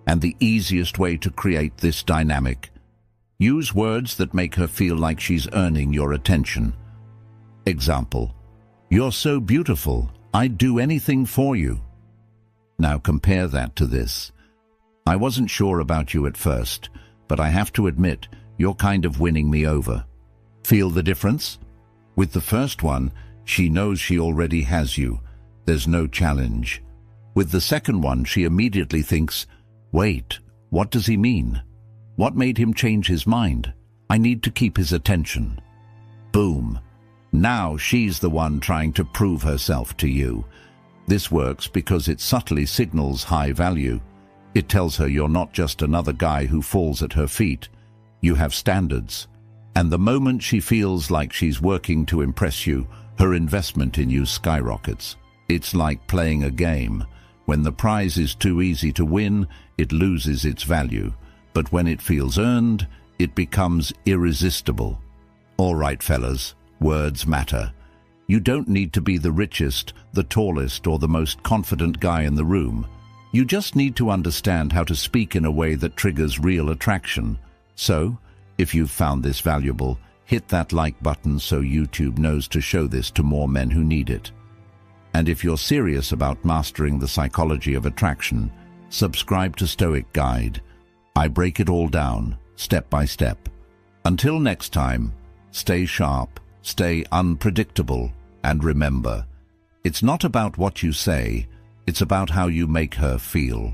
And the easiest way to create this dynamic: use words that make her feel like she's earning your attention. Example: "You're so beautiful, I'd do anything for you." Now compare that to this: "I wasn't sure about you at first, but I have to admit, you're kind of winning me over." Feel the difference? With the first one, she knows she already has you. There's no challenge. With the second one, she immediately thinks, "Wait, what does he mean? What made him change his mind? I need to keep his attention." Boom. Now she's the one trying to prove herself to you. This works because it subtly signals high value. It tells her you're not just another guy who falls at her feet. You have standards. And the moment she feels like she's working to impress you, her investment in you skyrockets. It's like playing a game. When the prize is too easy to win, it loses its value. But when it feels earned, it becomes irresistible. All right, fellas, words matter. You don't need to be the richest, the tallest, or the most confident guy in the room. You just need to understand how to speak in a way that triggers real attraction. So, if you've found this valuable, hit that like button so YouTube knows to show this to more men who need it. And if you're serious about mastering the psychology of attraction, subscribe to Stoic Guide. I break it all down, step by step. Until next time, stay sharp, stay unpredictable, and remember, it's not about what you say, it's about how you make her feel.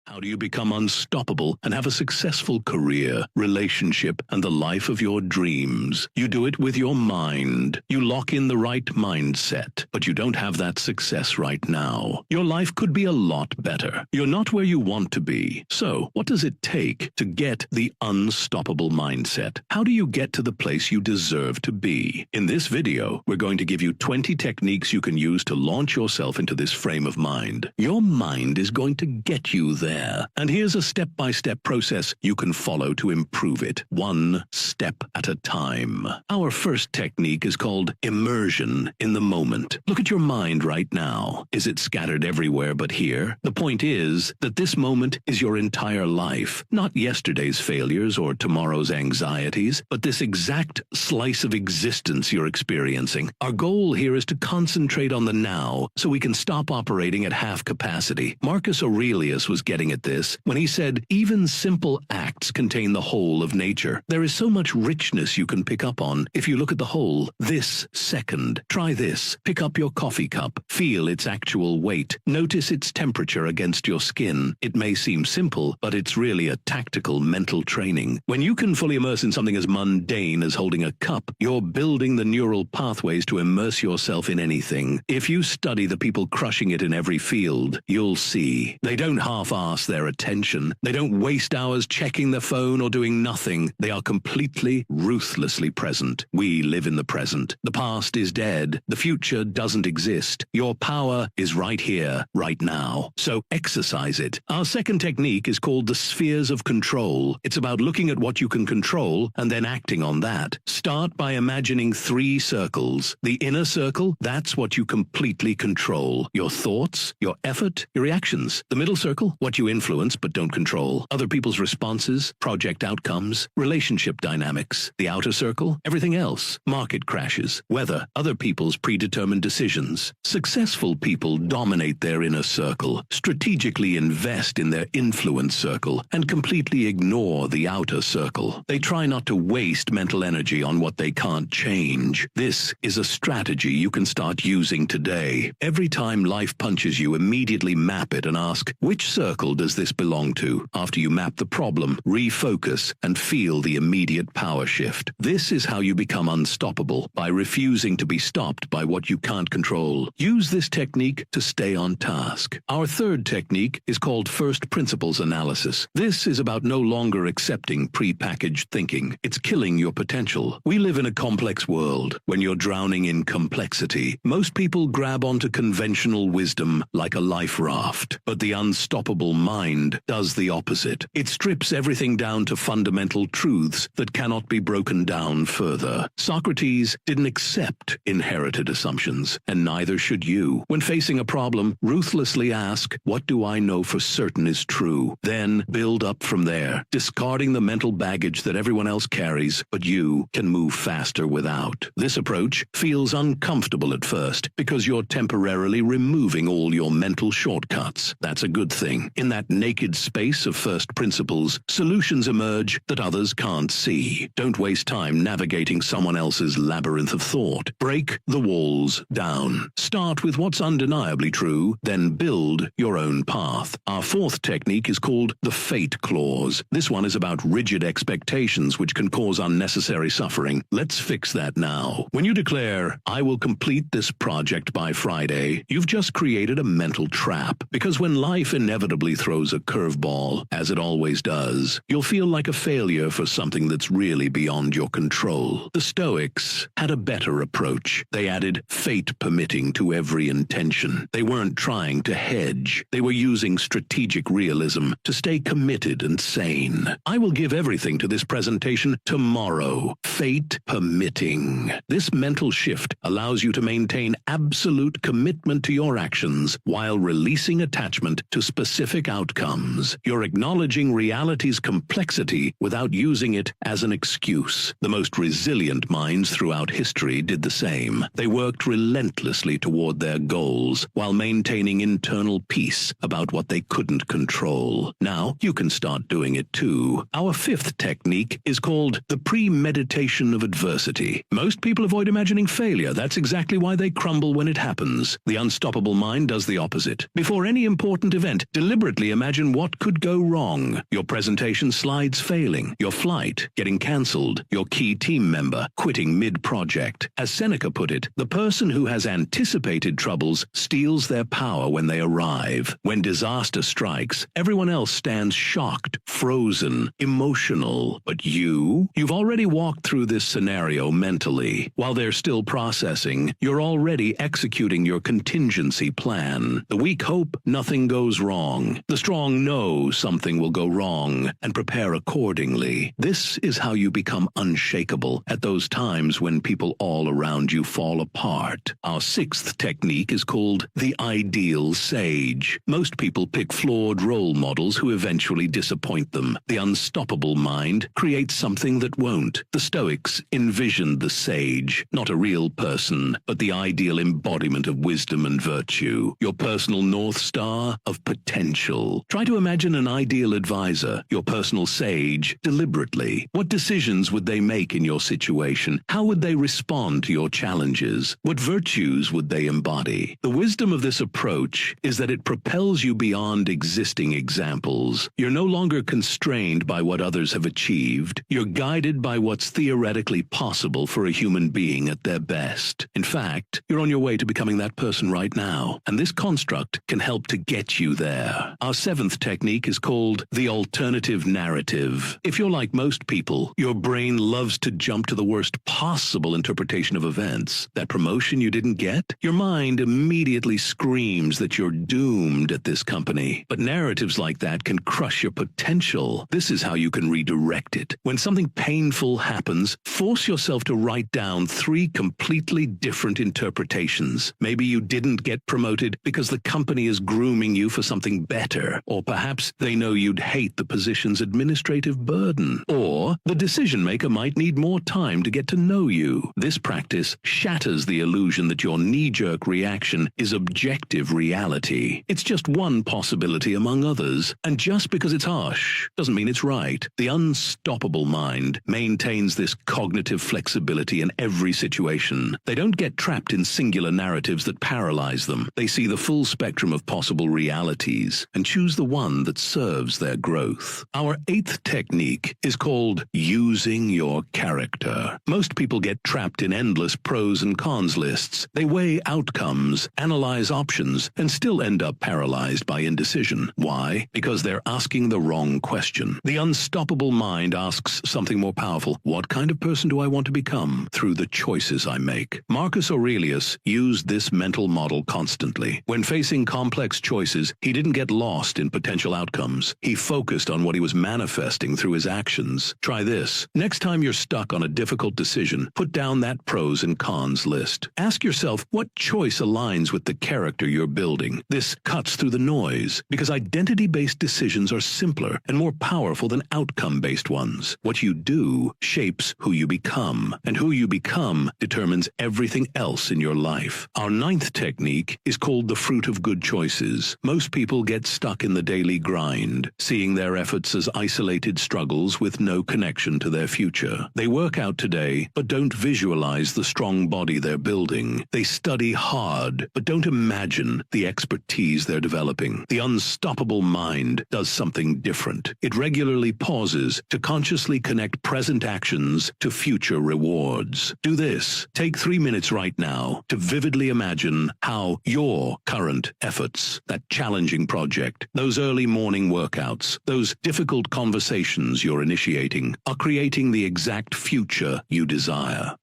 How do you become unstoppable and have a successful career, relationship, and the life of your dreams? You do it with your mind. You lock in the right mindset, but you don't have that success right now. Your life could be a lot better. You're not where you want to be. So, what does it take to get the unstoppable mindset? How do you get to the place you deserve to be? In this video, we're going to give you 20 techniques you can use to launch yourself into this frame of mind. Your mind is going to get you there. And here's a step-by-step process you can follow to improve it, one step at a time. Our first technique is called immersion in the moment. Look at your mind right now. Is it scattered everywhere but here? The point is that this moment is your entire life, not yesterday's failures or tomorrow's anxieties, but this exact slice of existence you're experiencing. Our goal here is to concentrate on the now so we can stop operating at half capacity. Marcus Aurelius was getting at this when he said, "Even simple acts contain the whole of nature." There is so much richness you can pick up on if you look at the whole. This second, try this. Pick up your coffee cup. Feel its actual weight. Notice its temperature against your skin. It may seem simple, but it's really a tactical mental training. When you can fully immerse in something as mundane as holding a cup, you're building the neural pathways to immerse yourself in anything. If you study the people crushing it in every field, you'll see they don't half-ass their attention. They don't waste hours checking the phone or doing nothing. They are completely, ruthlessly present. We live in the present. The past is dead. The future doesn't exist. Your power is right here, right now. So exercise it. Our second technique is called the spheres of control. It's about looking at what you can control and then acting on that. Start by imagining 3 circles. The inner circle, that's what you completely control. Your thoughts, your effort, your reactions. The middle circle, what you influence but don't control. Other people's responses, project outcomes, relationship dynamics. The outer circle, everything else. Market crashes, weather, other people's predetermined decisions. Successful people dominate their inner circle, strategically invest in their influence circle, and completely ignore the outer circle. They try not to waste mental energy on what they can't change. This is a strategy you can start using today. Every time life punches you, immediately map it and ask, which circle does this belong to? After you map the problem, refocus and feel the immediate power shift. This is how you become unstoppable, by refusing to be stopped by what you can't control. Use this technique to stay on task. Our third technique is called first principles analysis. This is about no longer accepting prepackaged thinking. It's killing your potential. We live in a complex world. When you're drowning in complexity, most people grab onto conventional wisdom like a life raft. But the unstoppable mind does the opposite. It strips everything down to fundamental truths that cannot be broken down further. Socrates didn't accept inherited assumptions, and neither should you. When facing a problem, ruthlessly ask, what do I know for certain is true? Then build up from there, discarding the mental baggage that everyone else carries, but you can move faster without. This approach feels uncomfortable at first because you're temporarily removing all your mental shortcuts. That's a good thing. In that naked space of first principles, solutions emerge that others can't see. Don't waste time navigating someone else's labyrinth of thought. Break the walls down. Start with what's undeniably true, then build your own path. Our fourth technique is called the fate clause. This one is about rigid expectations which can cause unnecessary suffering. Let's fix that now. When you declare, I will complete this project by Friday, you've just created a mental trap, because when life inevitably throws a curveball, as it always does, you'll feel like a failure for something that's really beyond your control. The Stoics had a better approach. They added fate permitting to every intention. They weren't trying to hedge. They were using strategic realism to stay committed and sane. I will give everything to this presentation tomorrow, fate permitting. This mental shift allows you to maintain absolute commitment to your actions while releasing attachment to specific outcomes. You're acknowledging reality's complexity without using it as an excuse. The most resilient minds throughout history did the same. They worked relentlessly toward their goals while maintaining internal peace about what they couldn't control. Now you can start doing it too. Our fifth technique is called the premeditation of adversity. Most people avoid imagining failure. That's exactly why they crumble when it happens. The unstoppable mind does the opposite. Before any important event, deliberately imagine what could go wrong. Your presentation slides failing, your flight getting cancelled, your key team member quitting mid-project. As Seneca put it, the person who has anticipated troubles steals their power when they arrive. When disaster strikes, everyone else stands shocked, frozen, emotional. But you've already walked through this scenario mentally. While they're still processing, you're already executing your contingency plan. The weak hope nothing goes wrong. The strong know something will go wrong and prepare accordingly. This is how you become unshakable at those times when people all around you fall apart. Our sixth technique is called the ideal sage. Most people pick flawed role models who eventually disappoint them. The unstoppable mind creates something that won't. The Stoics envisioned the sage, not a real person, but the ideal embodiment of wisdom and virtue, your personal North Star of potential. Try to imagine an ideal advisor, your personal sage, deliberately. What decisions would they make in your situation? How would they respond to your challenges? What virtues would they embody? The wisdom of this approach is that it propels you beyond existing examples. You're no longer constrained by what others have achieved. You're guided by what's theoretically possible for a human being at their best. In fact, you're on your way to becoming that person right now, and this construct can help to get you there. Our seventh technique is called the alternative narrative. If you're like most people, your brain loves to jump to the worst possible interpretation of events. That promotion you didn't get? Your mind immediately screams that you're doomed at this company. But narratives like that can crush your potential. This is how you can redirect it. When something painful happens, force yourself to write down 3 completely different interpretations. Maybe you didn't get promoted because the company is grooming you for something better, or perhaps they know you'd hate the position's administrative burden, or the decision maker might need more time to get to know you. This practice shatters the illusion that your knee-jerk reaction is objective reality. It's just one possibility among others, and just because it's harsh doesn't mean it's right. The unstoppable mind maintains this cognitive flexibility in every situation. They don't get trapped in singular narratives that paralyze them. They see the full spectrum of possible realities and choose the one that serves their growth. Our 8th technique is called using your character. Most people get trapped in endless pros and cons lists. They weigh outcomes, analyze options, and still end up paralyzed by indecision. Why? Because they're asking the wrong question. The unstoppable mind asks something more powerful. What kind of person do I want to become through the choices I make? Marcus Aurelius used this mental model constantly. When facing complex choices, he didn't get lost lost in potential outcomes. He focused on what he was manifesting through his actions. Try this. Next time you're stuck on a difficult decision, put down that pros and cons list. Ask yourself what choice aligns with the character you're building. This cuts through the noise, because identity-based decisions are simpler and more powerful than outcome-based ones. What you do shapes who you become, and who you become determines everything else in your life. Our ninth technique is called the fruit of good choices. Most people get stuck in the daily grind, seeing their efforts as isolated struggles with no connection to their future. They work out today, but don't visualize the strong body they're building. They study hard, but don't imagine the expertise they're developing. The unstoppable mind does something different. It regularly pauses to consciously connect present actions to future rewards. Do this. Take 3 minutes right now to vividly imagine how your current efforts, that challenging project, those early morning workouts, those difficult conversations you're initiating, are creating the exact future you desire.